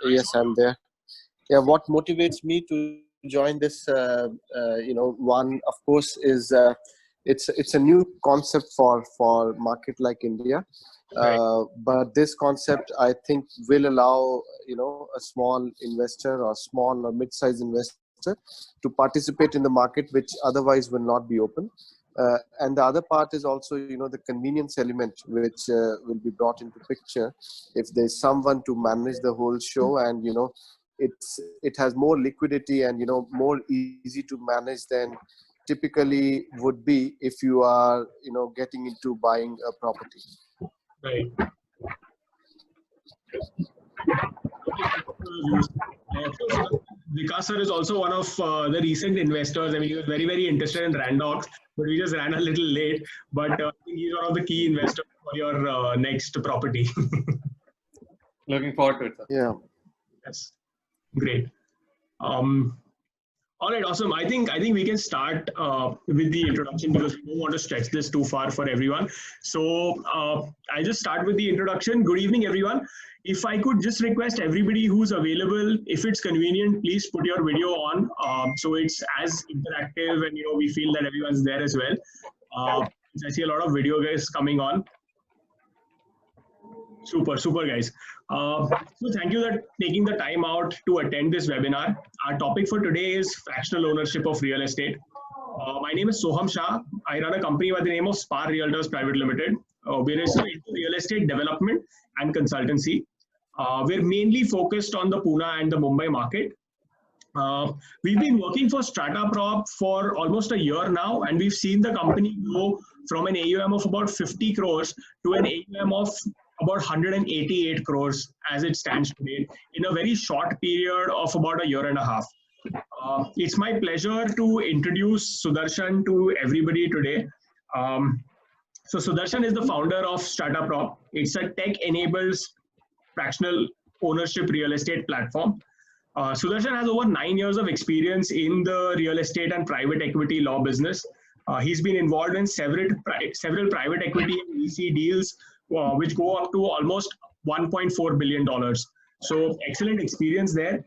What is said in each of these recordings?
Yes, I'm there. Yeah, what motivates me to join this, one, of course, is it's a new concept for market like India. Right. But this concept, I think, will allow a small investor or small or mid-sized investor to participate in the market, which otherwise will not be open. And the other part is also the convenience element, which will be brought into picture if there's someone to manage the whole show, and it has more liquidity and more easy to manage than typically would be if you are getting into buying a property. Right. Vikas sir is also one of the recent investors. I mean, he was very, very interested in Randox, but we just ran a little late. But I think he's one of the key investors for your next property. Looking forward to it, sir. Yeah. That's great. All right, awesome. I think we can start with the introduction because we don't want to stretch this too far for everyone. So I'll just start with the introduction. Good evening, everyone. If I could just request everybody who's available, if it's convenient, please put your video on, so it's as interactive and we feel that everyone's there as well. I see a lot of video guys coming on. Super guys. So thank you for taking the time out to attend this webinar. Our topic for today is fractional ownership of real estate. My name is Soham Shah. I run a company by the name of Spar Realtors Private Limited. We're into real estate development and consultancy. We're mainly focused on the Pune and the Mumbai market. We've been working for Strata Prop for almost a year now, and we've seen the company grow from an AUM of about 50 crores to an AUM of about 188 crores as it stands today in a very short period of about a year and a half. It's my pleasure to introduce Sudarshan to everybody today. So Sudarshan is the founder of Strata Prop. It's a tech-enabled fractional ownership real estate platform. Sudarshan has over 9 years of experience in the real estate and private equity law business. He's been involved in several private equity and VC deals, which go up to almost $1.4 billion. So excellent experience there.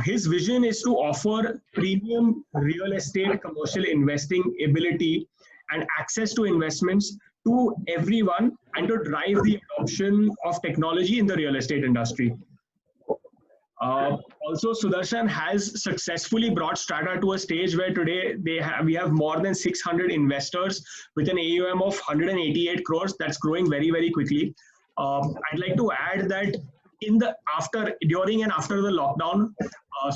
His vision is to offer premium real estate commercial investing ability and access to investments to everyone and to drive the adoption of technology in the real estate industry. Also, Sudarshan has successfully brought Strata to a stage where today we have more than 600 investors with an AUM of 188 crores. That's growing very, very quickly. I'd like to add that during and after the lockdown,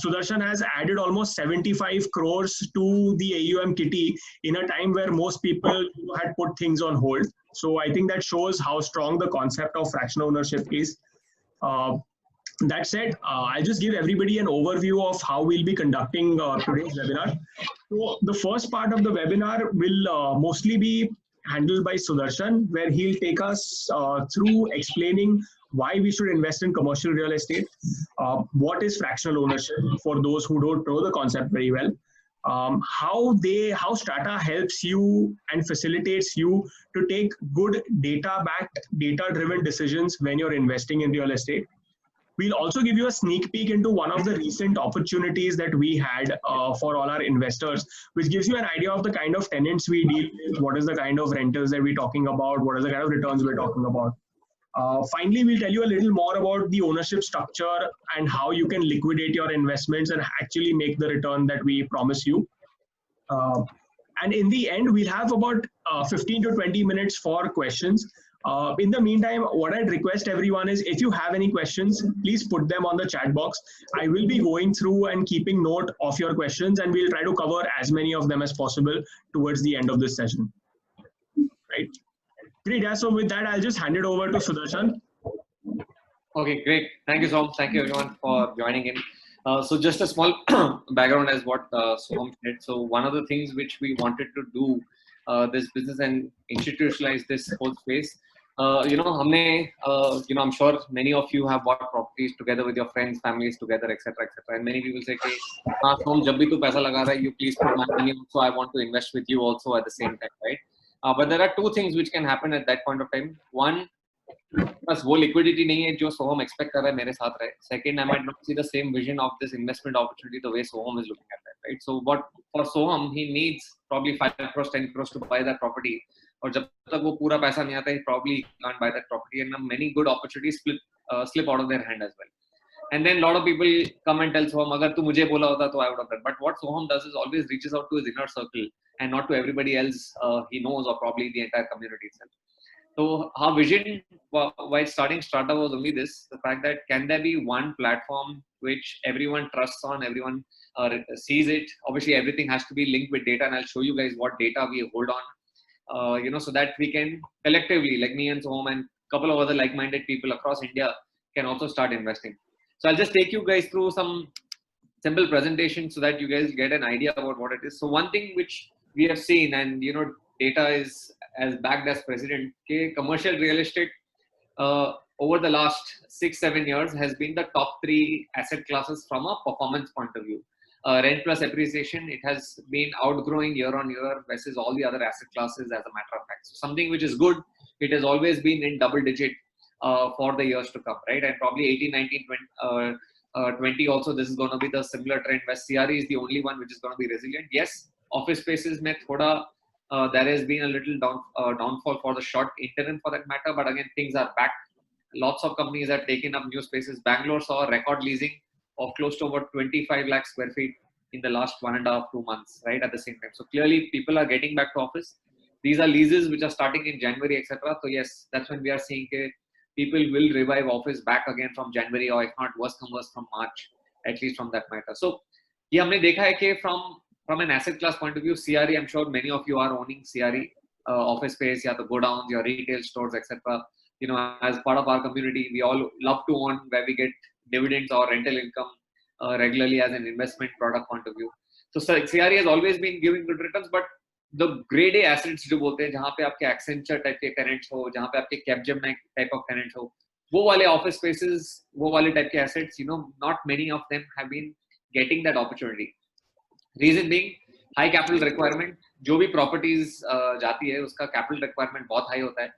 Sudarshan has added almost 75 crores to the AUM kitty in a time where most people had put things on hold. So I think that shows how strong the concept of fractional ownership is. That said, I'll just give everybody an overview of how we'll be conducting today's webinar. So the first part of the webinar will mostly be handled by Sudarshan, where he'll take us through explaining why we should invest in commercial real estate, what is fractional ownership for those who don't know the concept very well, how Strata helps you and facilitates you to take good data-backed, data-driven decisions when you're investing in real estate. We'll also give you a sneak peek into one of the recent opportunities that we had for all our investors, which gives you an idea of the kind of tenants we deal with, what is the kind of rentals that we're talking about, what are the kind of returns we're talking about. Finally, we'll tell you a little more about the ownership structure and how you can liquidate your investments and actually make the return that we promise you. And in the end, we'll have about 15 to 20 minutes for questions. In the meantime, what I'd request everyone is, if you have any questions, please put them on the chat box. I will be going through and keeping note of your questions, and we'll try to cover as many of them as possible towards the end of this session. Right? Great. Yeah, so with that, I'll just hand it over to Sudarshan. Okay, great. Thank you, Soham. Thank you, everyone, for joining in. So just a small background as what Soham said. So one of the things which we wanted to do this business and institutionalize this whole space. I'm sure many of you have bought properties together with your friends, families together, etc., etc. And many people say, "Okay, Soham, jab bhi tu paisa laga raha hai, you please put my money also. I want to invest with you also at the same time, right?" But there are two things which can happen at that point of time. One, पास वो liquidity नहीं है जो Soham expect कर रहा है मेरे साथ रहे. Second, I might not see the same vision of this investment opportunity the way Soham is looking at that, right? So what for Soham, he needs probably 5 crores, 10 crores to buy that property. और जब तक वो पूरा पैसा नहीं आता, he probably can't buy that property, and many good opportunities slip out of their hand as well. And then a lot of people come and tell Soham, अगर तू मुझे बोला होता तो I would have done. But what Soham does is always reaches out to his inner circle and not to everybody else he knows, or probably the entire community itself. So our vision while starting startup was only this: the fact that can there be one platform which everyone trusts on, everyone sees it. Obviously, everything has to be linked with data, and I'll show you guys what data we hold on. So that we can collectively, like me and Soham and a couple of other like-minded people across India, can also start investing. So I'll just take you guys through some simple presentation so that you guys get an idea about what it is. So one thing which we have seen, and data is as backed as president, commercial real estate over the last 6-7 years has been the top 3 asset classes from a performance point of view. Rent plus appreciation, it has been outgrowing year on year versus all the other asset classes, as a matter of fact. So something which is good, it has always been in double digit for the years to come, right? And probably 18, 19, 20 also, this is going to be the similar trend where CRE is the only one which is going to be resilient. Yes, office spaces mein thoda, there has been a little downfall for the short interim for that matter, but again, things are back. Lots of companies have taken up new spaces. Bangalore saw a record leasing of close to about 25 lakh square feet in the last 1.5-2 months, right, at the same time. So clearly people are getting back to office. These are leases which are starting in January, etc. So yes, that's when we are seeing people will revive office back again from January, or if not worse come worse from March, at least from that matter. So ये हमने देखा है कि from an asset class point of view, CRE, I'm sure many of you are owning CRE, office space, या तो go downs, your retail stores, etc. As part of our community, we all love to own where we get dividends or rental income regularly as an investment product point of view. So CRE has always been giving good returns, but the grade A assets जो बोलते हैं, जहाँ पे आपके Accenture type के tenants हो, जहाँ पे आपके Capgemini type of tenants हो, वो वाले office spaces, वो वाले type के assets, not many of them have been getting that opportunity. Reason being, high capital requirement. जो भी properties जाती है, उसका capital requirement बहुत high होता है.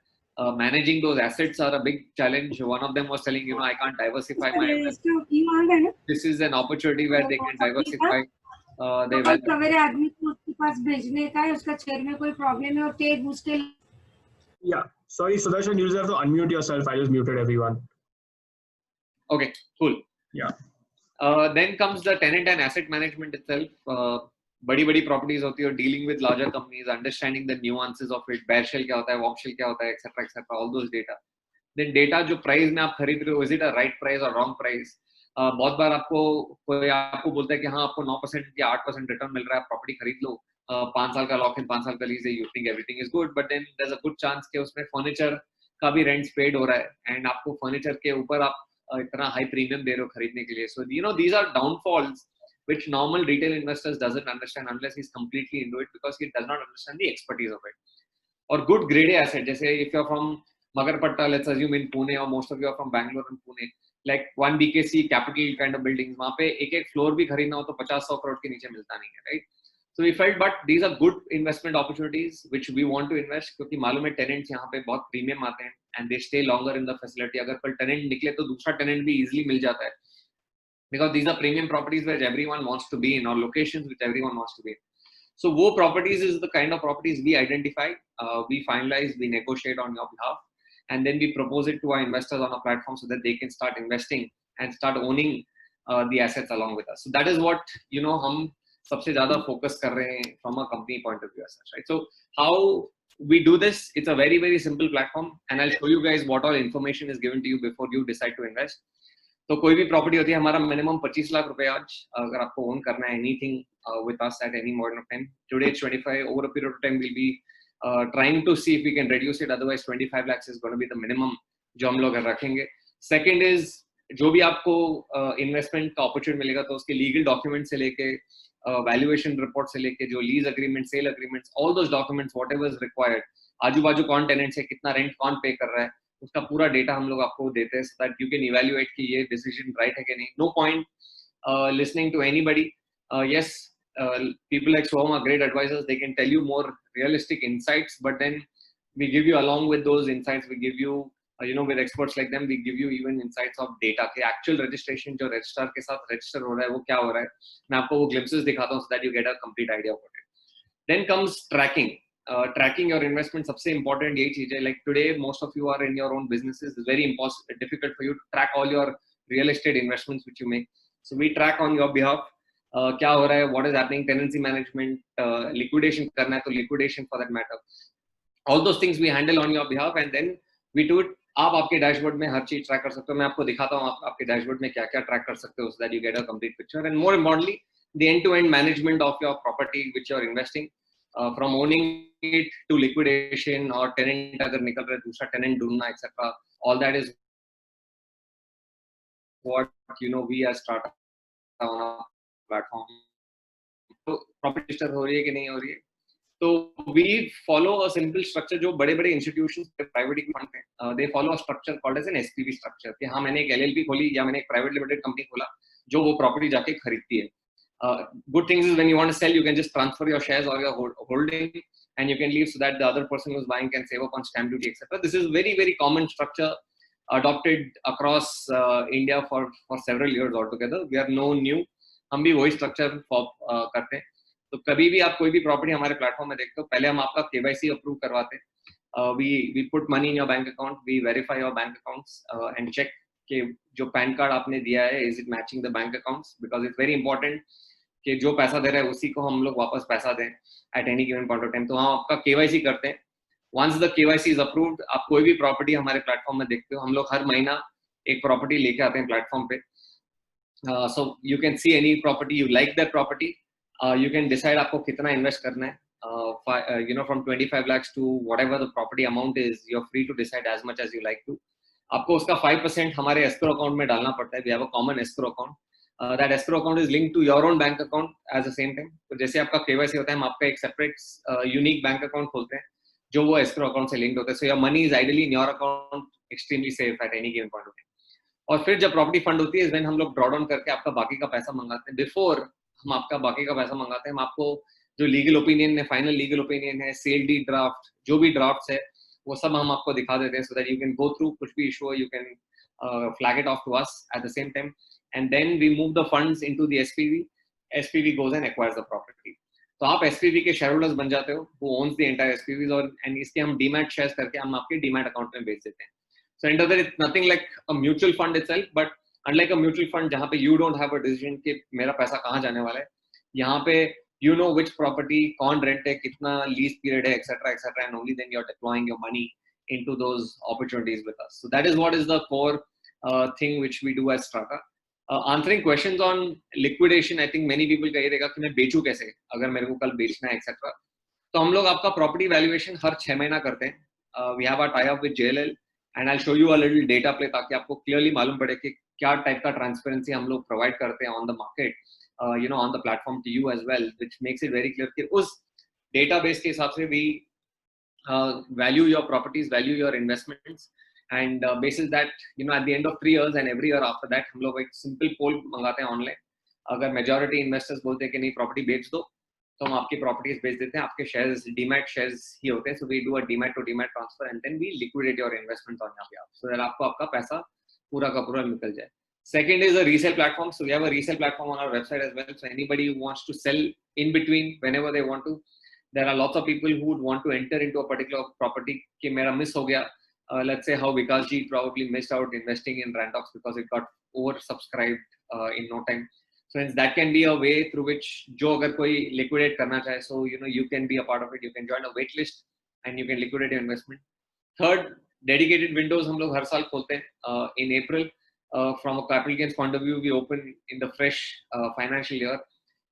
Managing those assets are a big challenge. One of them was telling, I can't diversify my investment. This is an opportunity where they can diversify. Yeah, sorry, Sudarshan, you just have to unmute yourself. I just muted everyone. Okay, cool. Yeah. Then comes the tenant and asset management itself. बड़ी properties होती है, dealing with larger companies, understanding the nuances of it, bare shell क्या होता है, warm shell क्या होता है, etc. All those data. Then data जो price में आप खरीद रहे हो, is it a right price or wrong price? बहुत बार आपको बोलता है कि हाँ आपको 9% या 8% रिटर्न मिल रहा है, प्रॉपर्टी खरीद लो, 5 साल का लॉक इन, 5 साल का लीज है, you think everything is good, but then there is a good chance कि उसमें फर्नीचर का भी रेंट पेड हो रहा है, एंड आपको फर्नीचर के ऊपर आप इतना हाई प्रीमियम दे रहे हो खरीदने के लिए. सो these are downfalls which normal retail investors doesn't understand unless he's completely into it, because he does not understand the expertise of it. Or good grade A asset, जैसे if you're from Magarpatta, let's assume in Pune, or most of you are from Bangalore and Pune, like 1 BKC capital kind of buildings, वहाँ पे एक floor भी खरीदना हो तो 50-100 करोड़ के नीचे मिलता नहीं है, right? So we felt, but these are good investment opportunities which we want to invest, क्योंकि मालूम है tenants यहाँ पे बहुत premium आते हैं and they stay longer in the facility. अगर कल tenant निकले तो दूसरा tenant भी easily मिल जाता है, because these are premium properties where everyone wants to be in, or locations which everyone wants to be in. So wo properties is the kind of properties we identify, we finalize, we negotiate on your behalf, and then we propose it to our investors on a platform so that they can start investing and start owning the assets along with us. So that is what हम सबसे ज़्यादा focus कर रहे हैं from a company point of view as such, right? So how we do this, it's a very, very simple platform, and I'll show you guys what all information is given to you before you decide to invest. तो कोई भी property होती है, हमारा minimum 25 lakh रुपए आज अगर आपको ओन करना है anything with us at any point of time. Today it's 25. Over a period of time will be trying to see if we can reduce it, otherwise 25 lakh is going to be the minimum जो हम लोग रखेंगे. Second is, जो भी आपको investment का opportunity मिलेगा तो उसके लीगल डॉक्यूमेंट से लेके वैल्यूएशन रिपोर्ट से लेके जो lease agreement, sale agreements, all those documents whatever is required, आजू बाजू कौन टेनेंट्स है, कितना रेंट कौन पे कर रहा है, उसका पूरा डेटा हम लोग आपको देते हैं, so that you can evaluate कि ये decision right है कि नहीं. No point listening to anybody. Yes, people like Soham are great advisors. They can tell you more realistic insights, but then we give you, along with those insights, we give you with experts like them, we give you even insights of data के actual registration जो registrar के साथ register हो रहा है वो क्या हो रहा है, मैं आपको वो glimpses दिखाता हूँ so that you get a complete idea of it. Then comes tracking. Tracking your investment सबसे important यही चीज है. Like today, most of you are in your own businesses. It's very difficult for you to track all your real estate investments which you make. So we track on your behalf. क्या हो रहा है, what is happening, tenancy management, liquidation करना है तो liquidation for that matter. All those things we handle on your behalf and then we do it. आप आपके dashboard में हर चीज ट्रैक कर सकते हो. मैं आपको दिखाता हूँ आप आपके डैशबोर्ड में क्या क्या ट्रैक कर सकते हो so that you get a complete picture. And more importantly, the end-to-end management of your property which you are investing, from owning it to liquidation or tenant अगर निकल रहा है दूसरा tenant ढूंढना etc. All that is what we as Strata on our platform. तो property register हो रही है कि नहीं हो रही है. तो we follow a simple structure जो बड़े-बड़े institutions प्राइवेट फंड हैं they follow a structure called as an SPV structure कि हाँ मैंने एक LLP खोली या मैंने एक प्राइवेट लिमिटेड कंपनी खोला जो वो प्रॉपर्टी जाके खरीदती है. Good things is when you want to sell you can just transfer your shares or your holding and you can leave so that the other person who's buying can save up on stamp duty etc. This is very very common structure adopted across India for several years altogether. We are no new. हम भी वही structure करते हैं. तो कभी भी आप कोई भी प्रॉपर्टी हमारे प्लेटफॉर्म में देखते हो पहले हम आपका KYC अप्रूव करवाते हैं. We put money in your bank account, we verify your bank accounts and check कि जो पैन कार्ड आपने दिया है is it matching the bank accounts, because it's very important कि जो पैसा दे रहा है उसी को हम लोग वापस पैसा दें at any given point of time. तो हम आपका KYC करते हैं. Once the KYC is approved, आप कोई भी प्रॉपर्टी हमारे प्लेटफॉर्म में देखते हो. हम लोग हर महीना एक प्रॉपर्टी लेके आते हैं प्लेटफॉर्म पे. So you can see any property you like that property. You can decide आपको कितना इन्वेस्ट करना है. From 25 lakhs to whatever the property amount is, you're free to decide as much as you like to. आपको उसका 5% हमारे escrow account में डालना पड़ता है. We have a common escrow account. That escrow account is linked to your own bank account at the same time. तो जैसे आपका KYC होता है हम आपका एक separate unique bank account खोलते हैं जो वो escrow account से linked होता है. So your money is ideally in your account, extremely safe at any given point of time. और फिर जब प्रॉपर्टी फंड होती है when हम लोग ड्रॉ डाउन करके आपका बाकी का पैसा मंगाते हैं. बिफोर हम आपका बाकी का पैसा मंगाते हैं हम आपको जो लीगल ओपिनियन है, फाइनल लीगल ओपिनियन है, सेल डीड ड्राफ्ट, जो भी ड्राफ्ट्स है वो सब हम आपको दिखा देते हैं so that you can go through, कुछ भी issue you can flag it off to us at the same time and then we move the funds into the SPV. SPV goes and acquires the property. तो आप SPV के share holders बन जाते हो who owns the entire SPVs और इसके हम demat shares करके हम आपके डीमैट अकाउंट में भेज देते हैं. So end of the day, it's nothing like a mutual fund itself, but unlike a mutual fund जहाँ पे you don't have a decision कि मेरा पैसा कहाँ जाने वाला है, यहाँ पे you know which property, कौन rent है, कितना lease period है, etc., and only then you're deploying your money into those opportunities with us. So that is what is the core thing which we do as Strata. Answering questions on liquidation, I think many people कही रहेगा कि मैं बेचूं कैसे अगर मेरे को कल बेचना है, etc. तो हम लोग आपका property valuation हर 6 महीना करते हैं. We have a tie-up with JLL. And I'll show you a little data play ताकि आपको clearly मालूम पड़े कि क्या टाइप का ट्रांसपेरेंसी हम लोग प्रोवाइड करते हैं on the market, on the platform to you as well, which makes it very clear कि उस database के हिसाब से we value your properties, value your investments, and basis that at the end of 3 years and every year after that हम लोग एक simple poll मंगाते हैं online. अगर majority investors बोलते हैं कि नहीं property बेच दो तो हम आपकी प्रॉपर्टीज बेच देते हैं. आपके शेयर्स डीमैट शेयर्स ही होते हैं. So we do a demat to demat transfer and then we liquidate your investment on यहाँ पे आप सो दैट आपको आपका पैसा पूरा का पूरा निकल जाए. Second is a resale platform. So we have a resale platform on our website as well. So anybody who wants to sell in between whenever they want to. There are lots of people who would want to enter into a particular property कि मेरा miss हो गया. Let's say how Vikas ji probably missed out investing in Randox because it got oversubscribed in no time. So that can be a way through which जो अगर कोई liquidate करना चाहे, so you can be a part of it. You can join a wait list and you can liquidate your investment. Third, dedicated windows हम लोग हर साल खोलते हैं. In April, from a capital gains point of view, we open in the fresh financial year.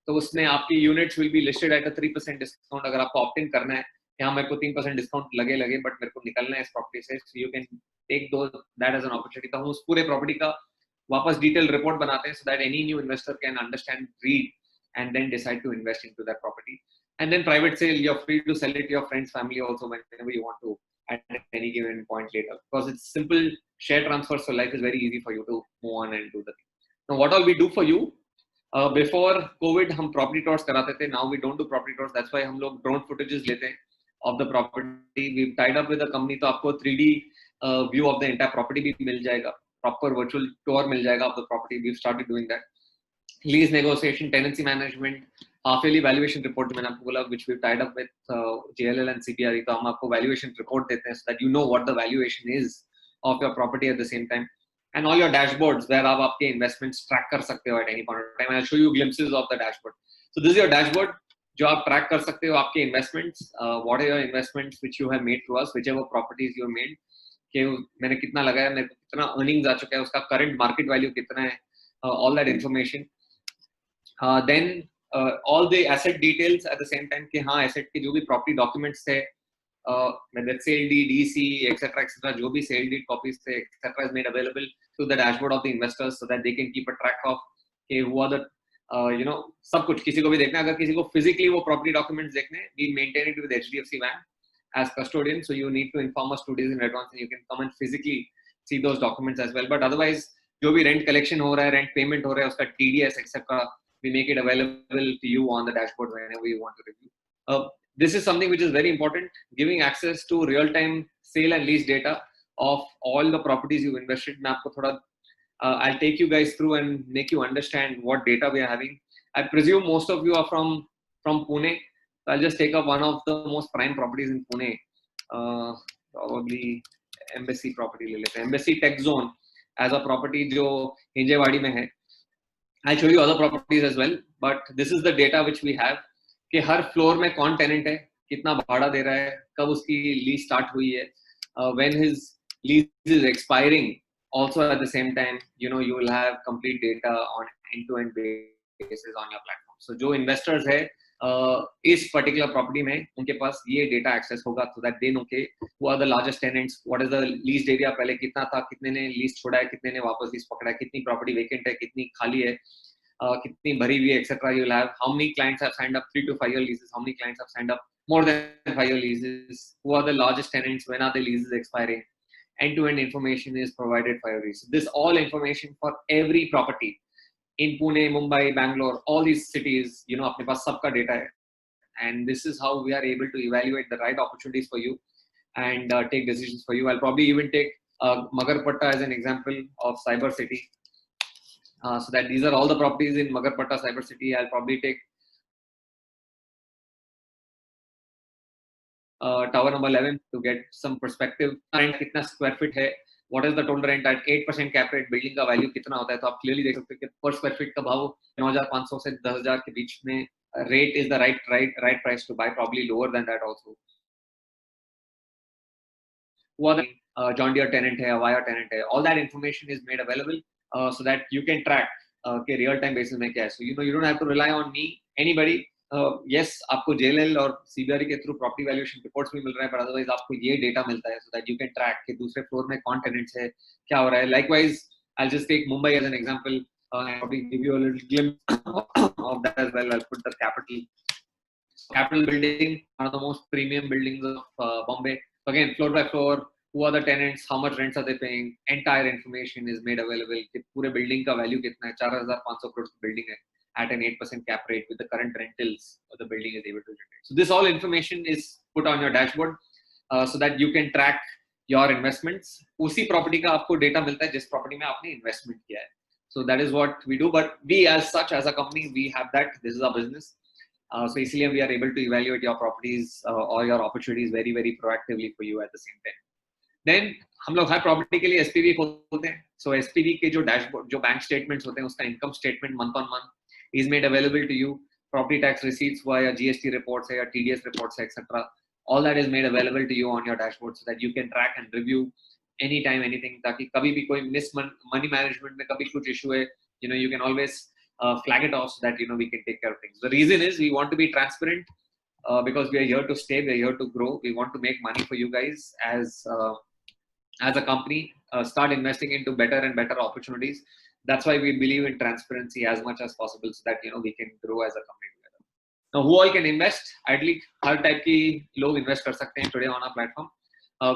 तो उसमें आपकी units will be listed at a 3% discount. अगर आपको opt in करना है यहाँ मेरे को 3% डिस्काउंट लगे बट मेरे को निकलना है इस प्रॉपर्टी से, so you can take that as an opportunity. तो हम उस पूरे प्रॉपर्टी का वापस डिटेल रिपोर्ट बनाते हैं so that any new investor can understand, read and then decide to invest into that property. And then private sale, you're free to sell it to your friends, family also whenever you want to at any given point later, because it's simple share transfer, so life is very easy for you to move on and do the thing. Now what all we do for you, before COVID हम property tours कराते थे. Now we don't do property tours. That's why हम लोग drone footages लेते हैं of the property. We've tied up with a company, तो आपको 3D view of the entire property भी मिल जाएगा, प्रॉपर वर्चुअल टूर मिल जाएगा of the property. We started doing that. Lease negotiation, tenancy management, half yearly valuation report मैंने आपको बोला, which we tied up with JLL and CBRE. तो हम आपको वैल्यूएशन रिपोर्ट देते हैं so that you know what the valuation is of your property at the same time. And all your dashboards where आप आपके इन्वेस्टमेंट्स ट्रैक कर सकते हो at any point of time. I will show you glimpses of the dashboard. So this is your dashboard जो आप track कर सकते हो आपके investments. What are your investments which you have made through us, whichever properties you have made, कि मैंने कितना लगाया, मेरे को कितना अर्निंग्स आ चुका है, उसका करंट मार्केट वैल्यू कितना है, all that information. Then all the asset details at the same time कि हाँ asset के जो भी property documents थे, मतलब sale deed, EC, etc., जो भी sale deed copies थे, etc., is made available to the dashboard of the investors so that they can keep a track of कि who are the सब कुछ. किसी को भी देखना, अगर किसी को physically वो property documents देखने, we maintain it with HDFC Bank as custodian, so you need to inform us 2 days in advance and you can come and physically see those documents as well. But otherwise जो भी rent collection हो रहा है, rent payment हो रहा है, उसका TDS, etc., we make it available to you on the dashboard whenever you want to review. This is something which is very important, giving access to real-time sale and lease data of all the properties you've invested. मैं आपको थोड़ा I'll take you guys through and make you understand what data we are having. I presume most of you are from Pune. So I'll just take up one of the most prime properties in Pune. Probably Embassy property ले लेते हैं. Embassy Tech Zone as a property जो हिंजेवाड़ी में है. I'll show you other properties as well, but this is the data which we have कि हर floor में कौन tenant है, कितना भाड़ा दे रहा है, कब उसकी लीज स्टार्ट हुई है, when his lease is expiring. Also at the same time, you will have complete data on end-to-end basis on your platform. So जो investors है इस particular property में उनके पास ये data access होगा so that they know के who are the largest tenants, what is the leased area, पहले कितना था, कितने ने lease छोड़ा है, कितने ने वापस lease पकड़ा है, कितनी property vacant है, कितनी खाली है, कितनी भरी हुई है, etc. You will have how many clients have signed up 3 to 5 year leases, how many clients have signed up more than 5 year leases, who are the largest tenants, when are the leases expiring. End-to-end information is provided for your lease. This all information for every property in Pune, Mumbai, Bangalore, all these cities, अपने पास सबका data है. And this is how we are able to evaluate the right opportunities for you and take decisions for you. I'll probably even take Magarpatta as an example of Cyber City. So that these are all the properties in Magarpatta Cyber City. I'll probably take tower number 11 to get some perspective. Rent कितना square feet है, what is the total rent at 8% cap rate, building का value कितना होता है, तो आप clearly देख सकते हो कि per square feet का भाव 9,500 से 10,000 के बीच में. Rate is the right price to buy, probably lower than that also. Who are the John Deere tenant है, Avaya tenant है, all that information is made available so that you can track के real time basis में क्या है. So you don't have to rely on me, anybody. Yes, आपको JLL और CBRE के through property valuation reports भी मिल रहा है, but otherwise आपको ये data मिलता है so that you can track कि दूसरे floor में कौन tenants है, क्या हो रहा है. Likewise, I'll just take Mumbai as an example. I'll probably give you a little glimpse of that as well. I'll put the Capital building, one of the most premium buildings of Bombay. So again, floor by floor, who are the tenants, how much rents are they paying, entire information is made available. कि पूरे building का value कितना है, 4,500 crore building है at an 8% cap rate with the current rentals the building is able to generate. So this all information is put on your dashboard so that you can track your investments. उसी property का आपको data मिलता है जिस property में आपने investment किया है. So that is what we do. But we as such, as a company, we have that. This is our business. So इसलिए we are able to evaluate your properties or your opportunities very, very proactively for you at the same time. Then हम लोग हर property के लिए SPV खोलते हैं. So SPV के जो dashboard, जो bank statements होते हैं, उसका income statement month on month is made available to you. Property tax receipts via GST reports or TDS reports, etc. All that is made available to you on your dashboard so that you can track and review anytime anything. ताकि कभी भी कोई money management में कभी कुछ issue है, you can always flag it off so that we can take care of things. The reason is we want to be transparent because we are here to stay, we are here to grow. We want to make money for you guys as a company. Start investing into better and better opportunities. That's why we believe in transparency as much as possible so that we can grow as a company together. Now, who all can invest? Ideally, her type की लोग invest कर सकते हैं today on our platform.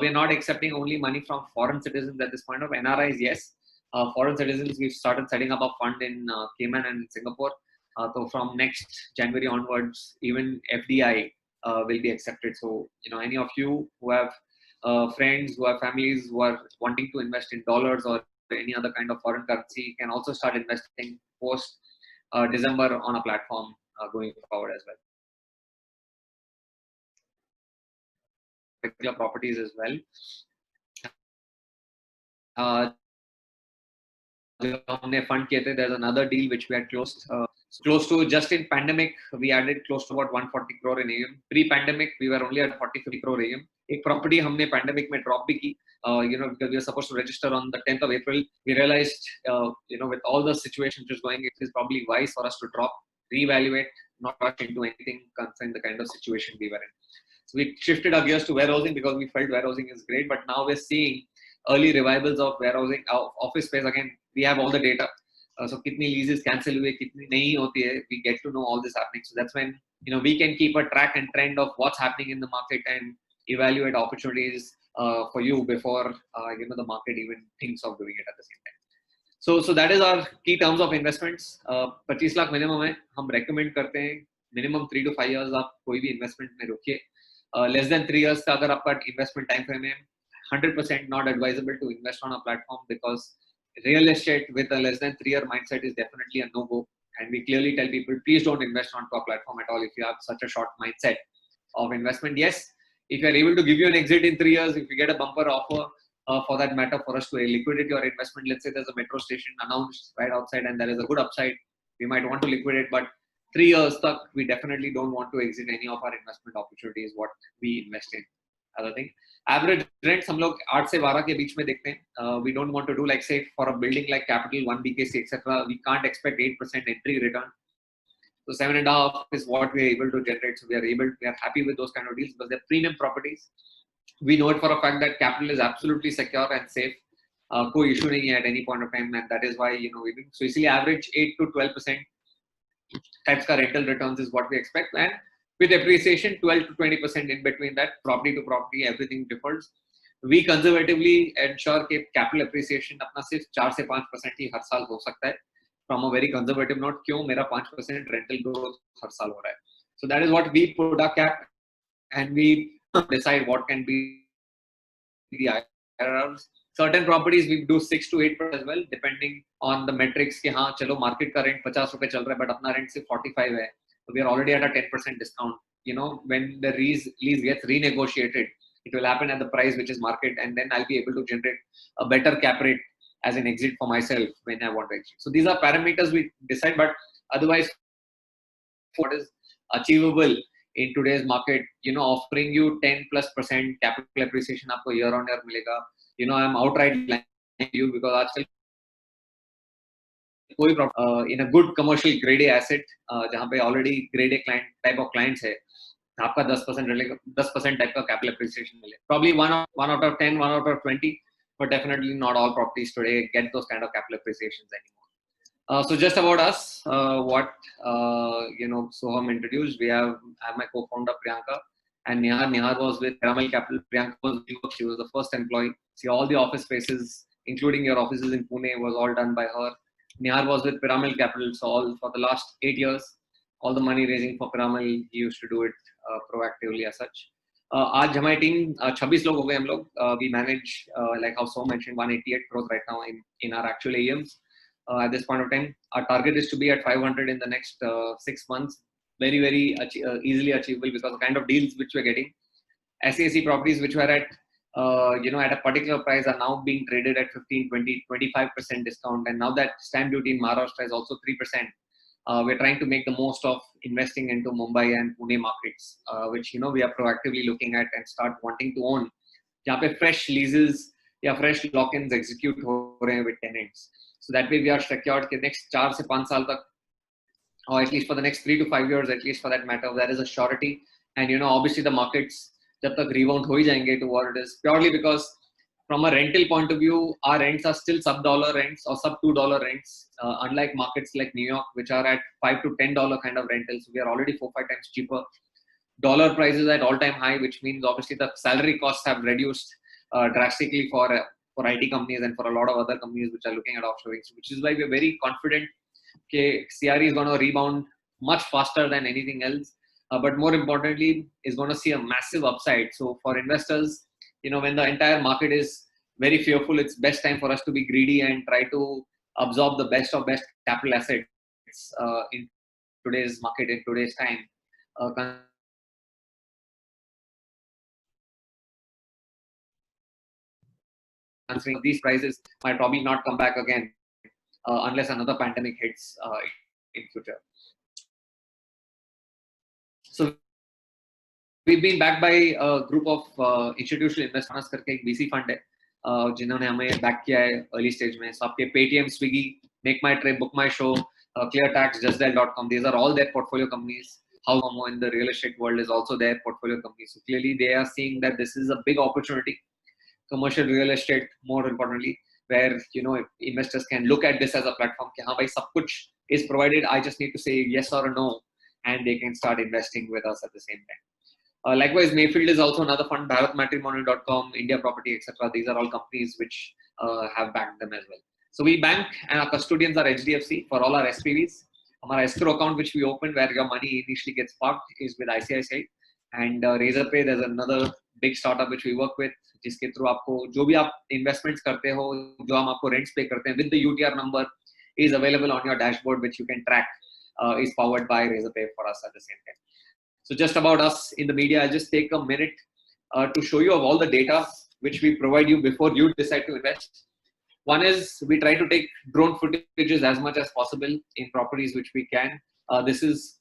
We are not accepting only money from foreign citizens at this point of NRIs. Yes, foreign citizens, we've started setting up a fund in Cayman and Singapore. So from next January onwards, even FDI will be accepted. So any of you who have friends, who have families who are wanting to invest in dollars or any other kind of foreign currency can also start investing post December on a platform going forward as well. Particular properties as well. There's another deal which we had closed. Close to, just in pandemic, we added close to about 140 crore in AUM. Pre-pandemic, we were only at 40-50 crore AUM. एक property हमने pandemic में drop भी की, because we were supposed to register on the 10th of April. We realized, with all the situation which is going, it is probably wise for us to drop, reevaluate, not rush into anything concerning the kind of situation we were in. So we shifted our gears to warehousing because we felt warehousing is great, but now we're seeing early revivals of warehousing, office space. Again, we have all the data. So kitni leases cancel हुए, kitni nahi hoti hai, we get to know all this happening. So that's when we can keep a track and trend of what's happening in the market and evaluate opportunities for you before the market even thinks of doing it at the same time. So that is our key terms of investments. 25 lakh minimum है, हम recommend करते हैं minimum 3 to 5 years आप कोई भी investment में रोकिए. Less than 3 years का अगर आपका investment time frame है, 100% not advisable to invest on a platform, because real estate with a less than 3-year mindset is definitely a no-go. And we clearly tell people, please don't invest onto a platform at all if you have such a short mindset of investment. Yes, if you are able to give you an exit in 3 years, if you get a bumper offer, for that matter, for us to liquidate your investment, let's say there's a metro station announced right outside and there is a good upside, we might want to liquidate, but 3 years stuck, we definitely don't want to exit any of our investment opportunities what we invest in. Other thing, average rents हम लोग 8 से 12 के बीच में देखते हैं. We don't want to do, like, say, for a building like Capital, 1 BKC, etc. We can't expect 8% entry return. So 7.5 is what we are able to generate. So we are happy with those kind of deals because they're premium properties. We know it for a fact that Capital is absolutely secure and safe. कोई issue नहीं है at any point of time, and that is why so इसलिए average 8 to 12% types का rental returns is what we expect, and with appreciation 12 to 20% in between that, property to property, everything differs. We conservatively ensure कि capital appreciation अपना सिर्फ 4 से 5% ही हर साल हो सकता है. From a very conservative note, क्यों मेरा 5% rental growth हर साल हो रहा है. So that is what we put our cap, and we decide what can be the IRRs. Certain properties we do 6 to 8% as well, depending on the metrics कि हाँ चलो market का rent 50 रुपए चल रहा है, but अपना rent सिर्फ 45 है. So we are already at a 10% discount. When the lease gets renegotiated, it will happen at the price which is market, and then I'll be able to generate a better cap rate as an exit for myself when I want to exit. So these are parameters we decide, but otherwise, what is achievable in today's market, offering you 10+% capital appreciation आपको year on year मिलेगा. I'm outright lying to you because आजकल कोई in a good commercial grade A asset जहाँ पे already grade A client type of clients है, आपका 10% type का capital appreciation मिले. Probably one out of 10, 1 out of 20, but definitely not all properties today get those kind of capital appreciations anymore. So just about us, what Soham introduced. I'm my co-founder Priyanka, and Nihar was with Piramal Capital. Priyanka she was the first employee. See, all the office spaces, including your offices in Pune, was all done by her. Nihar was with Piramal Capital, so all for the last 8 years, all the money raising for Piramal, he used to do it proactively as such. आज हमारी team 26 लोग हो गए हम लोग. We manage, like how Soham mentioned, 188 crores right now in our actual AUMs. At this point of time, our target is to be at 500 in the next 6 months. Very, very easily achievable because the kind of deals which we're getting. SAC properties which were at at a particular price are now being traded at 15, 20, 25% discount. And now that stamp duty in Maharashtra is also 3%. We're trying to make the most of investing into Mumbai and Pune markets, which we are proactively looking at and start wanting to own. जहाँ पे fresh leases या fresh lock-ins execute हो रहे हैं with tenants. So that way we are secured कि next 4 से 5 साल तक, or at least for the next 3 to 5 years, at least for that matter, there is a surety. And obviously the markets जब तक rebound हो ही जाएंगे to what it is, purely because from a rental point of view, our rents are still sub-dollar rents or sub-$2 rents, unlike markets like New York, which are at $5 to $10 kind of rentals. We are already 4-5 times cheaper. Dollar prices at all-time high, which means obviously the salary costs have reduced drastically for IT companies and for a lot of other companies which are looking at offshoring. So, which is why we're very confident that CRE is going to rebound much faster than anything else. But more importantly, is going to see a massive upside. So for investors, when the entire market is very fearful, it's best time for us to be greedy and try to absorb the best of best capital assets in today's market, in today's time. Considering these prices might probably not come back again unless another pandemic hits in future. So we've been backed by a group of institutional investors करके एक VC fund है जिन्होंने हमें back किया है early stage में. So आपके Paytm, Swiggy, Make My Trip, Book My Show, ClearTax, JustDial.com, these are all their portfolio companies. Howmomo in the real estate world is also their portfolio company. So clearly they are seeing that this is a big opportunity. Commercial real estate, more importantly, where investors can look at this as a platform. कि हाँ भाई सब कुछ is provided. I just need to say yes or no, and they can start investing with us at the same time. Likewise, Mayfield is also another fund. BharatMatrimonial.com, India Property, etc. These are all companies which have backed them as well. So we bank, and our custodians are HDFC for all our SPVs. Our escrow account which we opened where your money initially gets parked is with ICICI. And Razorpay, there's another big startup which we work with, जिसके through आपको जो भी आप investments करते हो, जो हम आपको rents pay करते हैं, with the UTR number is available on your dashboard which you can track, is powered by Razorpay for us at the same time. So just about us in the media, I'll just take a minute to show you of all the data which we provide you before you decide to invest. One is we try to take drone footages as much as possible in properties which we can. This is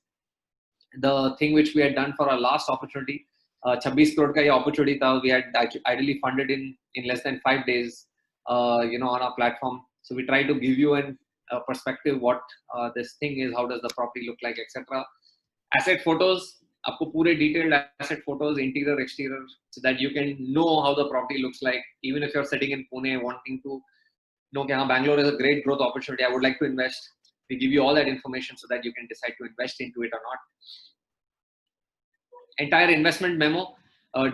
the thing which we had done for our last opportunity. 26 crore ka ye opportunity tha, we had ideally funded in less than 5 days, on our platform. So we try to give you a perspective what this thing is, how does the property look like, etc. Asset photos, आपको पूरे detailed asset photos, interior, exterior, so that you can know how the property looks like. Even if you're sitting in Pune wanting to know that Bangalore is a great growth opportunity, I would like to invest. We give you all that information so that you can decide to invest into it or not. Entire investment memo,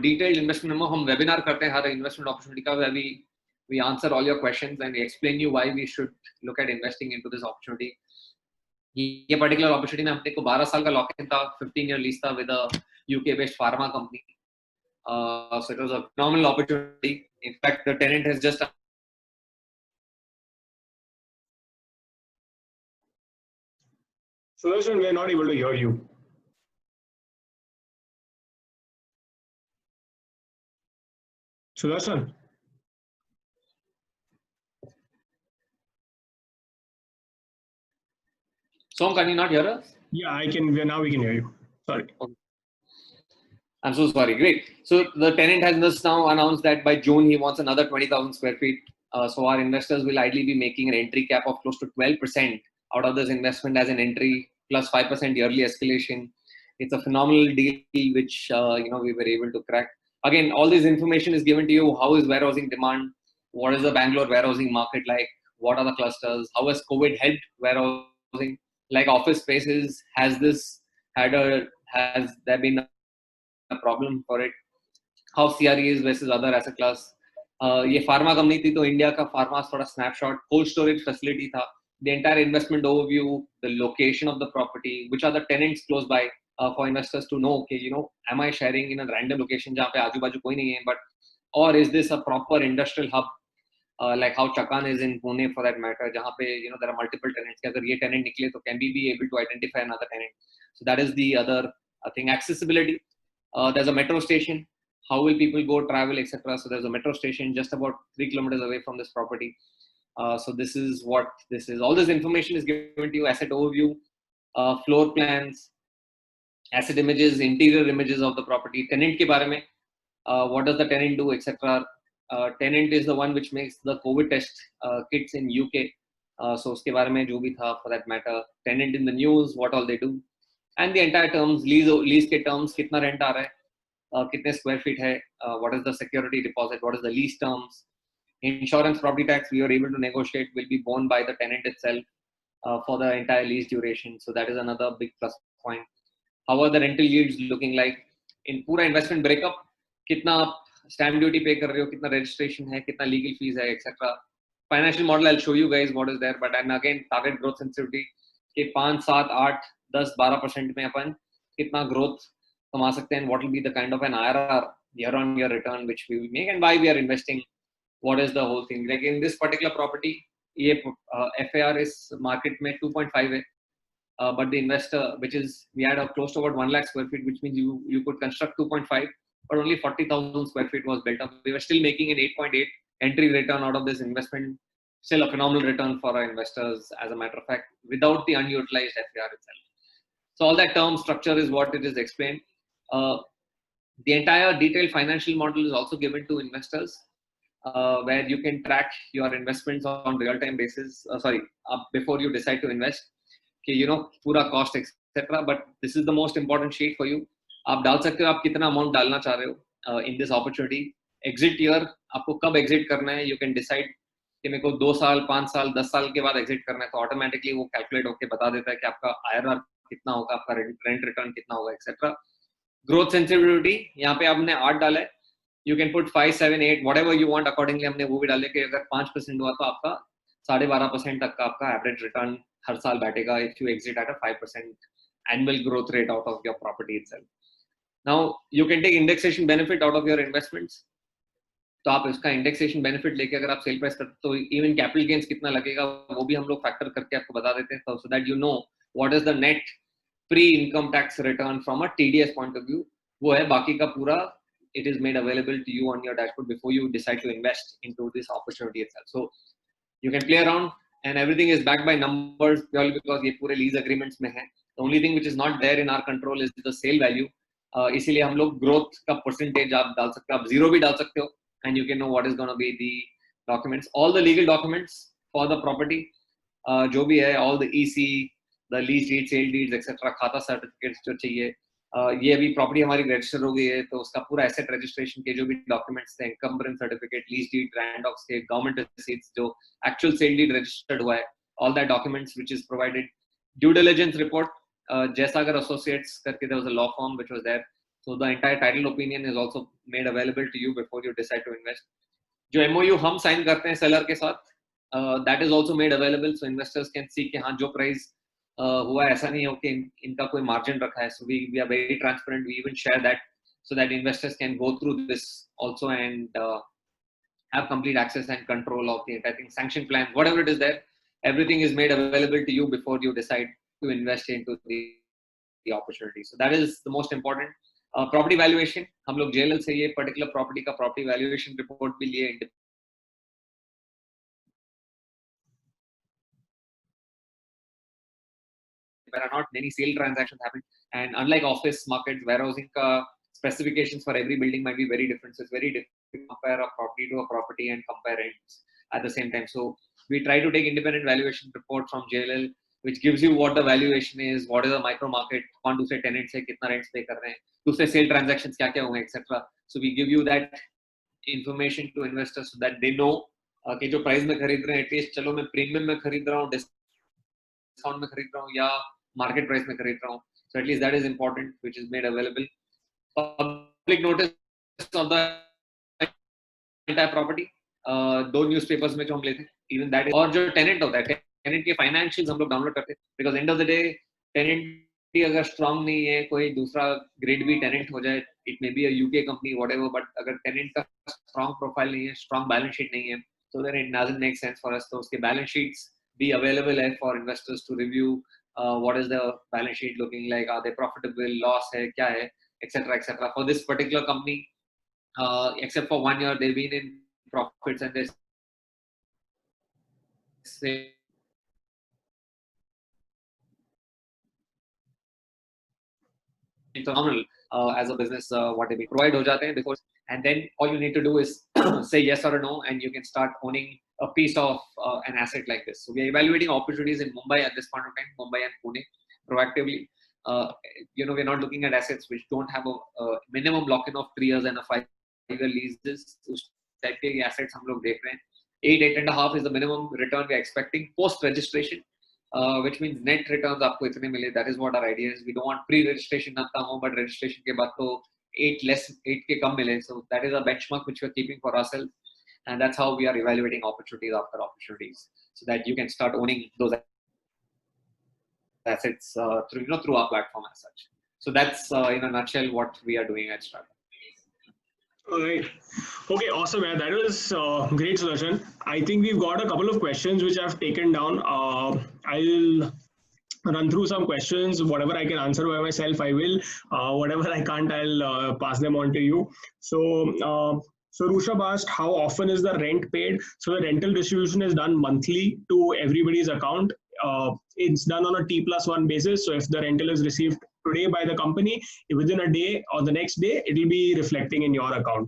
detailed investment memo. हम webinar करते हैं हर investment opportunity का, where we answer all your questions and we explain you why we should look at investing into this opportunity. ये particular opportunity में हमने को 12 साल का lock-in था, 15-year lease था with a UK-based pharma company. So it was a phenomenal opportunity. In fact, the tenant has just Sudarshan, we are not able to hear you. Sudarshan. Som, can you not hear us? Yeah, I can. Now we can hear you. Sorry. Okay. I'm so sorry. Great. So the tenant has just now announced that by June he wants another 20,000 square feet. So our investors will ideally be making an entry cap of close to 12% out of this investment as an entry, plus 5% yearly escalation. It's a phenomenal deal which we were able to crack. Again, all this information is given to you. How is warehousing demand? What is the Bangalore warehousing market like? What are the clusters? How has COVID helped warehousing? Like office spaces, has there been a problem for it? How CRE is versus other asset class? ये pharma company थी तो India का pharma sort of snapshot, cold storage facility था, the entire investment overview, the location of the property, which are the tenants close by, for investors to know, okay, am I sharing in a random location जहाँ पे आजू बाजू कोई नहीं है, but or is this a proper industrial hub? Like how Chakan is in Pune for that matter, जहाँ पे there are multiple tenants. अगर ये tenant निकले तो can we be able to identify another tenant? So that is the other thing. Accessibility. There's a metro station. How will people go travel, etc. So there's a metro station just about 3 kilometers away from this property. So this is what this is. All this information is given to you: asset overview, floor plans, asset images, interior images of the property, tenant के बारे में, what does the tenant do, etc. Tenant is the one which makes the COVID test kits in UK. So उसके बारे में जो भी था, for that matter. Tenant in the news, what all they do, and the entire terms, lease के terms, कितना rent आ रहा है, कितने square feet है, what is the security deposit, what is the lease terms, insurance, property tax we are able to negotiate will be borne by the tenant itself for the entire lease duration. So that is another big plus point. How are the rental yields looking like in पूरा investment breakup, कितना stamp duty pay कर रहे हो, कितना registration है, कितना legal fees है, etc. Financial model, I'll show you guys what is there, but and again target growth sensitivity कि 5, 7, 8, 10, 12% में अपन कितना growth कमा सकते हैं, and what will be the kind of an IRR year-on-year return which we make, and why we are investing. What is the whole thing? Like in this particular property, ये FAR is market में 2.5 है, but the investor, which is we had close to about 1 lakh square feet, which means you could construct 2.5, but only 40,000 square feet was built up. We were still making an 8.8 entry return out of this investment, still a phenomenal return for our investors, as a matter of fact, without the unutilized FAR itself. So all that term structure is what it is explained. The entire detailed financial model is also given to investors, where you can track your investments on real-time basis. Before you decide to invest, पूरा cost etc. But this is the most important sheet for you. आप डाल सकते हो आप कितना amount डालना चाह रहे हो in this opportunity. Exit year, आपको कब exit करना है, you can decide कि मेरे को 2 साल, 5 साल, 10 साल के बाद exit करना है, तो automatically वो calculate होके बता देता है कि आपका IRR कितना होगा, आपका rent return कितना होगा, etc. Growth sensitivity, यहाँ पे आपने 8 डाला है, you can put 5, 7, 8, whatever you want accordingly. हमने वो भी डाले कि अगर 5% हुआ तो आपका 12.5% तक का आपका average return हर साल बैठेगा if you exit at a 5% annual growth rate out of your property itself. Now you can take indexation benefit out of your investments. तो आप इसका indexation benefit लेके अगर आप sale price करते तो even capital gains कितना लगेगा वो भी हम लोग factor करके आपको बता देते हैं, so that you know what is the net pre-income tax return from a TDS point of view. वो है बाकी का पूरा, it is made available to you on your dashboard before you decide to invest into this opportunity itself. So you can play around, and everything is backed by numbers purely because ये पूरे lease agreements में है. The only thing which is not there in our control is the sale value. इसीलिए हम लोग growth का percentage आप डाल सकते हो, आप zero भी डाल सकते हो, and you can know what is going to be the documents, all the legal documents for the property, जो भी है, all the EC, the lease deeds, sale deeds, etc. खाता certificates जो चाहिए. ये अभी प्रॉपर्टी हमारी रजिस्टर हो गई है, तो उसका पूरा एसेट रजिस्ट्रेशन के जो भी डॉक्यूमेंट्स थे, encumbrance certificate, lease deed, land docs के, गवर्नमेंट रिसीट्स, जो एक्चुअल सेल डीड रजिस्टर्ड हुआ है, all that documents which is provided. Due diligence report, Jaysagar associates करके there was a law firm which was there, so the entire title opinion is also made available to you before you decide to invest. जो MOU हम sign करते हैं seller के साथ, that is also made available, so investors can see कि हाँ जो price हुआ, ऐसा नहीं हो कि इनका कोई मार्जिन रखा है. So we are very transparent. We even share that so that investors can go through this also and have complete access and control of the entire thing. Sanction plan, whatever it is there, everything is made available to you before you decide to invest into the opportunity. So that is the most important. Property valuation, हम लोग JLL से ये particular property का property valuation report भी लिए. There are not many sale transactions happen, and unlike office markets, warehousing specifications for every building might be very different. So it's very difficult to compare a property to a property and compare rents at the same time. So we try to take independent valuation report from JLL, which gives you what the valuation is, what is the micro market, कौन दूसरे tenants है, कितना rents pay कर रहे हैं, दूसरे sale transactions क्या क्या हुए, etc. So we give you that information to investors so that they know कि जो price में खरीद रहे हैं, at least चलो मैं premium में खरीद रहा हूँ, discount में खरीद रहा हूँ, या market price में खरीद रहा हूँ. So at least that is important, which is made available. Public notice of the entire property, दो newspapers में जो हम लेते हैं, even that is, और जो tenant होता है, tenant के financials हम लोग download करते हैं, because end of the day tenant भी अगर strong नहीं है, कोई दूसरा grade B tenant हो जाए, it may be a UK company whatever, but अगर tenant का strong profile नहीं है, strong balance sheet नहीं है, so then it doesn't make sense for us. तो उसके balance sheets be available है for investors to review. What is the balance sheet looking like? Are they profitable? Loss है क्या है, etc. etc. For this particular company, except for 1 year, they've been in profits, and they say phenomenal as a business. What they provide हो जाते हैं before, and then all you need to do is say yes or no, and you can start owning a piece of an asset like this. So we are evaluating opportunities in Mumbai at this point of time, Mumbai and Pune, proactively. We're not looking at assets which don't have a minimum lock-in of 3 years and a 5-year leases. उस type के assets हम लोग देख रहे हैं. 8.5 is the minimum return we are expecting post registration, which means net returns आपको इतने मिले. That is what our idea is. We don't want pre-registration ना कम हो, but registration के बाद तो 8 के कम मिले. So that is a benchmark which we are keeping for ourselves, and that's how we are evaluating opportunities after opportunities, so that you can start owning those assets through our platform as such. So that's in a nutshell what we are doing at Strata. All right. Okay, awesome, man. That was great, Sudarshan. I think we've got a couple of questions which I've taken down. I'll run through some questions. Whatever I can answer by myself, I will. Whatever I can't, I'll pass them on to you. So Rushabh asked, how often is the rent paid? So the rental distribution is done monthly to everybody's account. It's done on a T+1 basis. So if the rental is received today by the company, within a day or the next day, it will be reflecting in your account.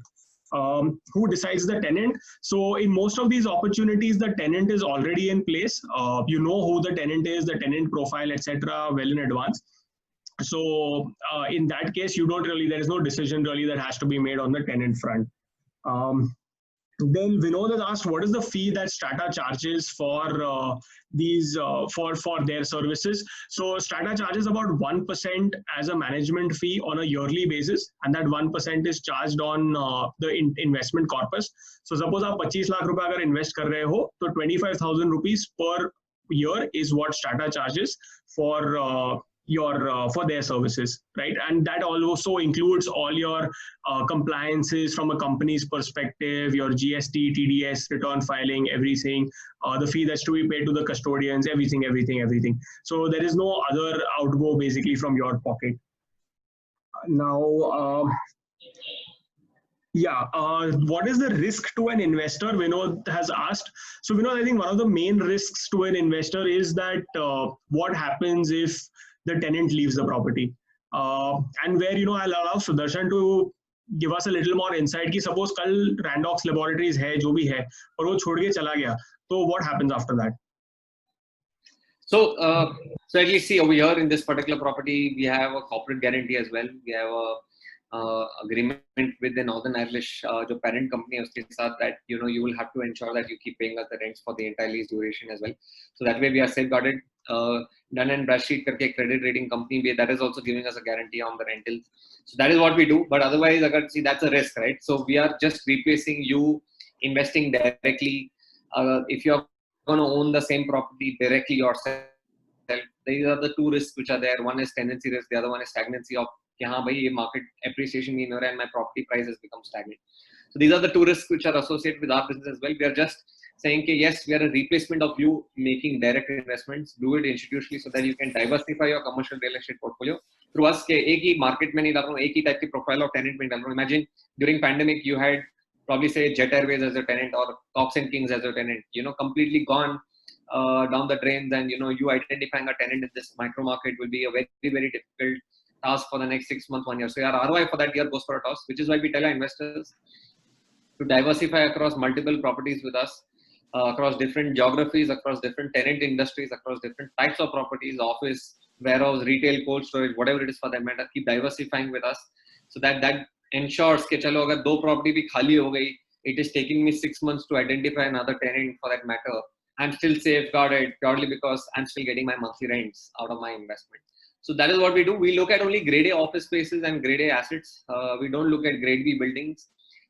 Who decides the tenant? So in most of these opportunities, the tenant is already in place. You know who the tenant is, the tenant profile, etc., well in advance. So in that case, you don't really, there is no decision really that has to be made on the tenant front. Then Vinod has asked, what is the fee that Strata charges for these for their services? So Strata charges about 1% as a management fee on a yearly basis, and that 1% is charged on the investment corpus. So suppose आप 25 लाख रुपए अगर invest कर रहे हो, तो 25,000 rupees per year is what Strata charges for your for their services, right? And that also includes all your compliances from a company's perspective, your GST, TDS, return filing, everything, the fee that's to be paid to the custodians, everything. So there is no other outgo basically from your pocket. Now, what is the risk to an investor? Vinod has asked. So Vinod, I think one of the main risks to an investor is that what happens if the tenant leaves the property? And where, I'll allow Sudarshan to give us a little more insight. कि suppose कल Randox Laboratories है, जो भी है, और वो छोड़ के चला गया, तो what happens after that? So, so at least see over here in this particular property, we have a corporate guarantee as well. We have a agreement with the Northern Irish जो parent company है उसके साथ, that you will have to ensure that you keep paying us the rents for the entire lease duration as well. So that way we are safeguarded. Dun and Bradstreet करके credit rating company that is also giving us a guarantee on the rentals. So that is what we do. But otherwise, see, that's a risk, right? So we are just replacing you investing directly. If you are going to own the same property directly yourself, these are the two risks which are there. One is tenancy risk, the other one is stagnancy of market appreciation in and my property price has become stagnant. So these are the two risks which are associated with our business as well. We are just saying yes, we are a replacement of you making direct investments. Do it institutionally so that you can diversify your commercial real estate portfolio through us. एक ही market में नहीं डाल रहा हूँ, एक ही type की profile of tenant में डाल रहा हूँ. Imagine during pandemic you had probably say Jet Airways as a tenant or Cox and Kings as a tenant. Completely gone down the drains, and you identifying a tenant in this micro market will be a very, very difficult task for the next 6 months, 1 year. So our ROI for that year goes for a toss, which is why we tell our investors to diversify across multiple properties with us, across different geographies, across different tenant industries, across different types of properties, office, warehouse, retail, cold storage, whatever it is for that matter. Keep diversifying with us, so that ensures कि चलो अगर 2 property भी खाली हो गई, it is taking me 6 months to identify another tenant for that matter. I'm still safeguarded purely because I'm still getting my monthly rents out of my investment. So that is what we do. We look at only grade A office spaces and grade A assets. We don't look at grade B buildings.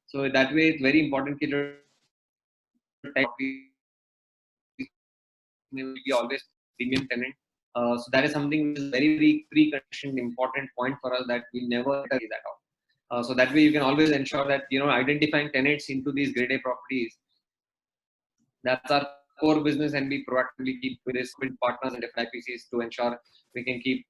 So that way, it's very important that we be always premium tenant. So that is something which is very, very pre-conditioned important point for us, that we never carry that out. So that way, you can always ensure that identifying tenants into these grade A properties. That's our core business, and we proactively keep with this with partners and different IPCs to ensure we can keep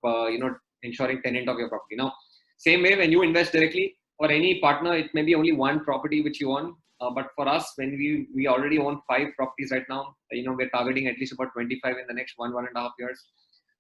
ensuring tenant of your property. Now, same way when you invest directly, for any partner, it may be only one property which you own. But for us, when we already own 5 properties right now, we're targeting at least about 25 in the next 1.5 years.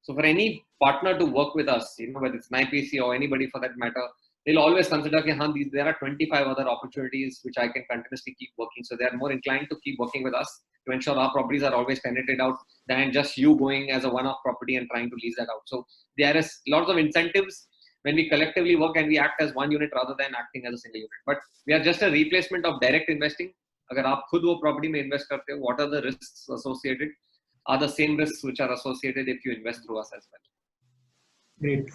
So for any partner to work with us, whether it's an IPC or anybody for that matter, they'll always consider that there are 25 other opportunities which I can continuously keep working. So they are more inclined to keep working with us to ensure our properties are always tenanted out than just you going as a one-off property and trying to lease that out. So there is lots of incentives when we collectively work and we act as one unit rather than acting as a single unit. But we are just a replacement of direct investing. अगर आप खुद वो property में invest करते हो, what are the risks associated? Are the same risks which are associated if you invest through us as well. Great.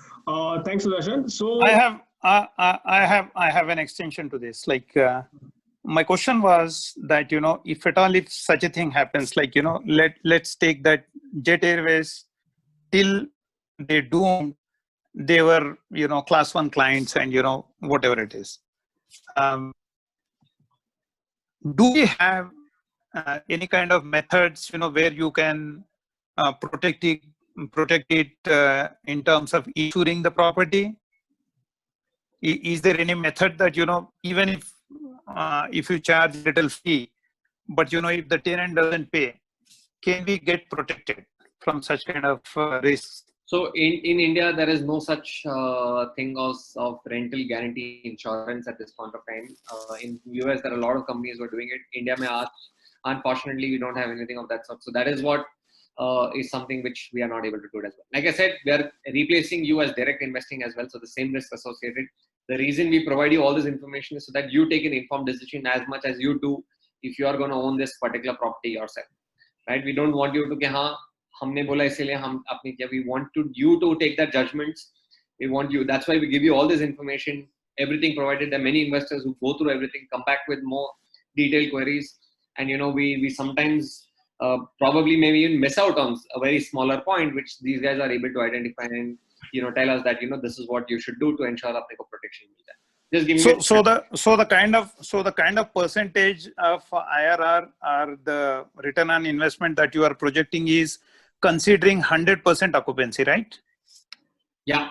Thanks, Sudarshan. So I have an extension to this. My question was that, if at all, if such a thing happens, let's take that Jet Airways, till they doomed, they were, class 1 clients and, whatever it is. do we have any kind of methods, where you can protect it in terms of insuring the property? Is there any method that, even if you charge little fee, but if the tenant doesn't pay, can we get protected from such kind of risks? So in India, there is no such thing of rental guarantee insurance at this point of time. In US, there are a lot of companies who are doing it. India, unfortunately, we don't have anything of that sort. So that is what is something which we are not able to do as well. Like I said, we are replacing you as direct investing as well. So the same risk associated. The reason we provide you all this information is so that you take an informed decision as much as you do if you are going to own this particular property yourself, right? We don't want you to कि हाँ हमने बोला इसीलिए हम अपनी किया. We want you to take that judgments. We want you. That's why we give you all this information, everything provided. There are many investors who go through everything, come back with more detailed queries, and we sometimes probably maybe even miss out on a very smaller point, which these guys are able to identify and tell us that this is what you should do to ensure apne ko protection milta hai. Just give me so the kind of percentage of IRR or the return on investment that you are projecting is considering 100% occupancy, right? Yeah.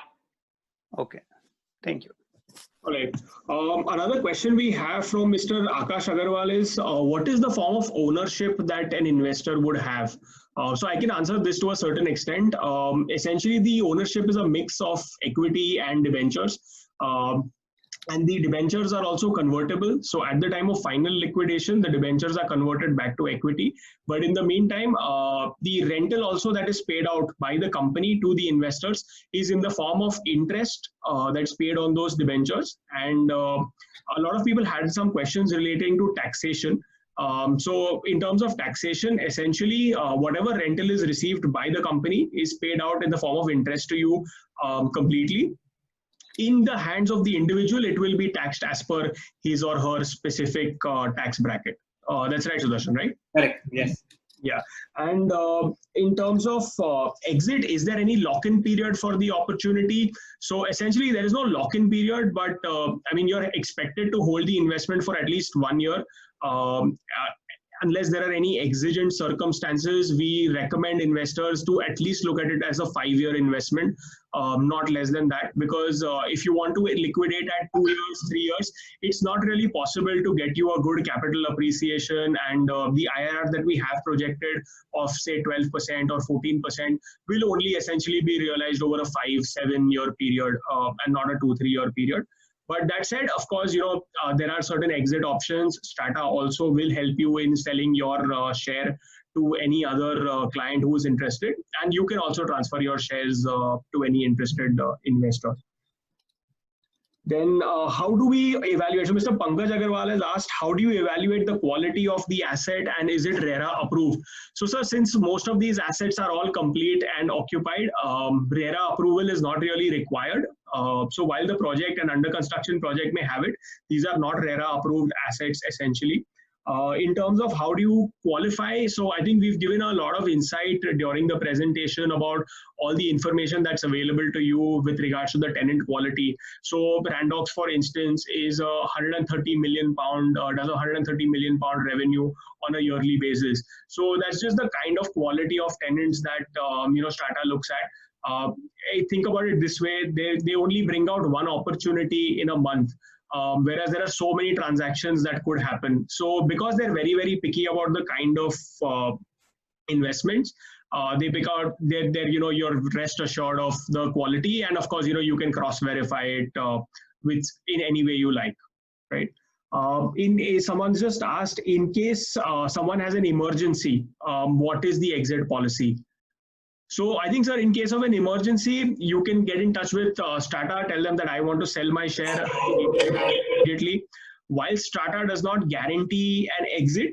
Okay. Thank you. All right. Another question we have from Mr. Akash Agarwal is, what is the form of ownership that an investor would have? So I can answer this to a certain extent. Essentially, the ownership is a mix of equity and debentures. And the debentures are also convertible. So at the time of final liquidation, the debentures are converted back to equity. But in the meantime, the rental also that is paid out by the company to the investors is in the form of interest that's paid on those debentures. And a lot of people had some questions relating to taxation. So in terms of taxation, essentially, whatever rental is received by the company is paid out in the form of interest to you completely. In the hands of the individual, it will be taxed as per his or her specific tax bracket. That's right, Sudarshan, right? Correct. Yes. Yeah. And in terms of exit, is there any lock-in period for the opportunity? So essentially, there is no lock-in period, but you're expected to hold the investment for at least 1 year. Unless there are any exigent circumstances, we recommend investors to at least look at it as a 5-year investment, not less than that. Because if you want to liquidate at 2 years, 3 years, it's not really possible to get you a good capital appreciation, and the IRR that we have projected of say 12% or 14% will only essentially be realized over a 5-7 year period and not a 2-3 year period. But that said, of course, there are certain exit options. Strata also will help you in selling your share to any other client who is interested. And you can also transfer your shares to any interested investor. Then how do we evaluate? So Mr. Pankaj Agarwal has asked, how do you evaluate the quality of the asset and is it RERA approved? So sir, since most of these assets are all complete and occupied, RERA approval is not really required. So while the project and under construction project may have it, these are not RERA approved assets essentially. In terms of how do you qualify, so I think we've given a lot of insight during the presentation about all the information that's available to you with regards to the tenant quality. So Randox, for instance, is a 130 million pound, does a 130 million pound revenue on a yearly basis. So that's just the kind of quality of tenants that Strata looks at. I think about it this way: they only bring out one opportunity in a month. Whereas there are so many transactions that could happen. So because they're very, very picky about the kind of investments, they pick out, you're rest assured of the quality. And of course, you can cross-verify it in any way you like, right? Someone's just asked, in case someone has an emergency, what is the exit policy? So I think, sir, in case of an emergency, you can get in touch with Strata, tell them that I want to sell my share immediately. While Strata does not guarantee an exit,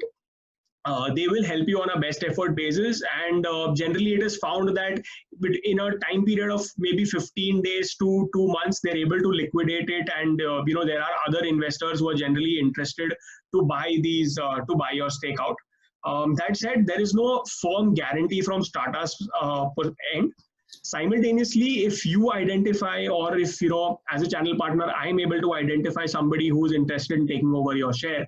they will help you on a best effort basis. And generally, it is found that in a time period of maybe 15 days to 2 months, they're able to liquidate it. And, there are other investors who are generally interested to buy your stake out. That said, there is no firm guarantee from Strata's end. Simultaneously, if you identify, or if, you know, as a channel partner, I'm able to identify somebody who's interested in taking over your share,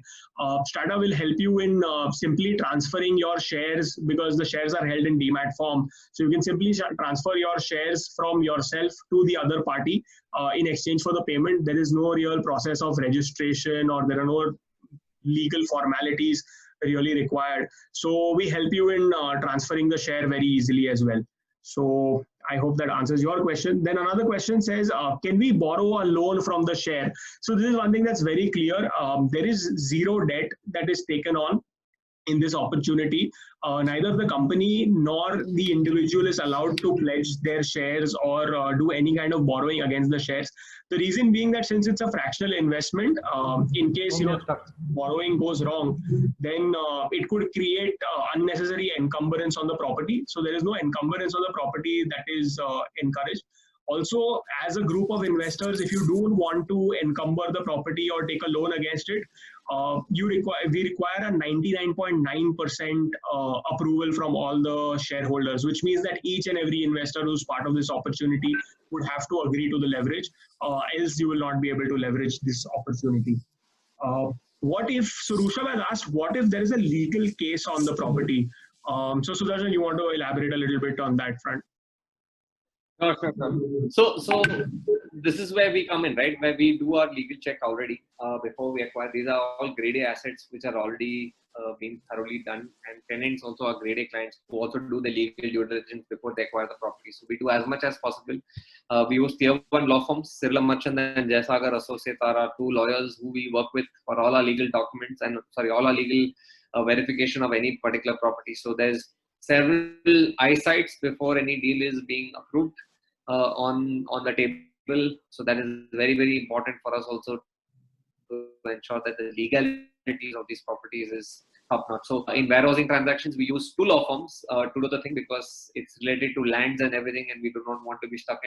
Strata will help you in simply transferring your shares, because the shares are held in demat form. So you can simply transfer your shares from yourself to the other party in exchange for the payment. There is no real process of registration, or there are no legal formalities really required. So we help you in transferring the share very easily as well. So I hope that answers your question. Then another question says, can we borrow a loan from the share? So this is one thing that's very clear. There is zero debt that is taken on in this opportunity. Neither the company nor the individual is allowed to pledge their shares or do any kind of borrowing against the shares. The reason being that since it's a fractional investment, in case, you know, borrowing goes wrong, then it could create unnecessary encumbrance on the property. So there is no encumbrance on the property that is encouraged. Also, as a group of investors, if you don't want to encumber the property or take a loan against it, we require a 99.9% approval from all the shareholders, which means that each and every investor who's part of this opportunity would have to agree to the leverage, else you will not be able to leverage this opportunity. What if, so Rushabh has asked, what if there is a legal case on the property? So Sudarshan, you want to elaborate a little bit on that front? Sure. So this is where we come in, right? Where we do our legal check already before we acquire. These are all grade A assets which are already being thoroughly done, and tenants also are grade A clients who also do the legal due diligence before they acquire the property. So we do as much as possible. We use tier 1 law firms. Sirlam Merchant and Jaisagar Associates are our 2 lawyers who we work with for all our legal documents and all our legal verification of any particular property. So there's several eyesights before any deal is being approved on the table. So that is very, very important for us also to ensure that the legalities of these properties is top notch. So in warehousing transactions, we use 2 law firms to do the thing because it's related to lands and everything, and we do not want to be stuck